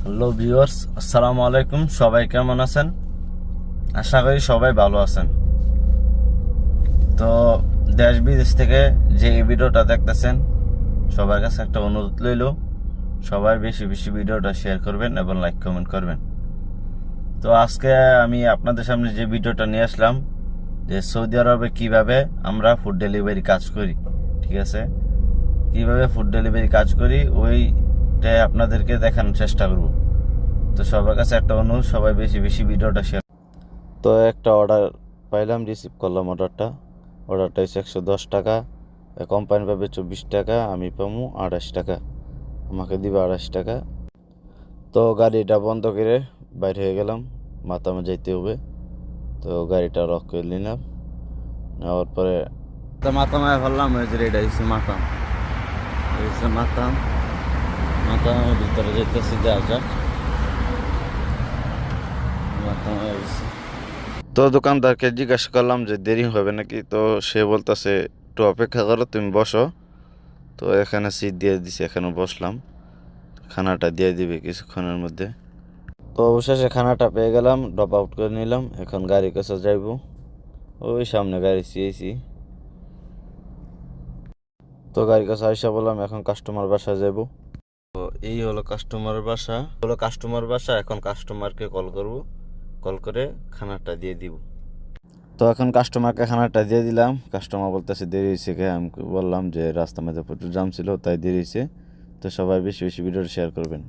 Hello viewers, আসসালামু আলাইকুম। সবাই কেমন আছেন? আশা করি সবাই ভালো আছেন। তো দেশ বিদেশ থেকে যে এই ভিডিওটা দেখতেছেন, সবার কাছে একটা অনুরোধ রইল, সবাই বেশি বেশি ভিডিওটা শেয়ার করবেন এবং লাইক কমেন্ট করবেন। তো আজকে আমি আপনাদের সামনে যে ভিডিওটা নিয়ে আসলাম, যে সৌদি আরবে কিভাবে আমরা ফুড ডেলিভারি কাজ করি, ঠিক আছে? কিভাবে ফুড ডেলিভারি কাজ করি ওইটাই আপনাদেরকে দেখানোর চেষ্টা করব। তো সবার কাছে একটা অনুরোধ, সবাই বেশি বেশি ভিডিওটা শেয়ার। তো একটা অর্ডার পাইলাম, রিসিভ করলাম অর্ডারটা হচ্ছে 110 টাকা। কোম্পানি পাবে 24 টাকা, আমি পাবো 28 টাকা, আমাকে দিবে 28 টাকা। তো গাড়িটা বন্ধ করে বাইরে হয়ে গেলাম, মাতামে যাইতে হবে। তো গাড়িটা রক করে নিলাম, নেওয়ার পরে মাতামায় ভাবলাম ওই যে এটা হচ্ছে মাতাম, মাতামের ভিতরে যেতেছি, যা যাক মাতামে। তো দোকানদারকে জিজ্ঞাসা করলাম যে দেরি হবে নাকি, তো সে বলতেছে একটু অপেক্ষা করো, তুমি বসো। তো এখানে সিট দিয়ে দিছে, এখানে বসলাম, খানাটা দিয়ে দিবে কিছুক্ষণের মধ্যে। তো অবশেষে খানাটা পেয়ে গেলাম, ড্রপ আউট করে নিলাম। এখন গাড়ি কাছে যাইব, ওই সামনে গাড়ি চেয়েছি। তো গাড়ির কাছে আইসা বললাম এখন কাস্টমার বাসা যাব। তো এই হলো কাস্টমার বাসা। এখন কাস্টমারকে কল করব, কল করে খানাটা দিয়ে দিব। তো এখন কাস্টমারকে খানাটা দিয়ে দিলাম। কাস্টমার বলতেছে দেরি হয়েছে কে? আমি বললাম যে রাস্তার মধ্যে প্রচুর জাম ছিল, তাই দেরি হয়েছে। তো সবাই বেশি বেশি ভিডিওটা শেয়ার করবেন।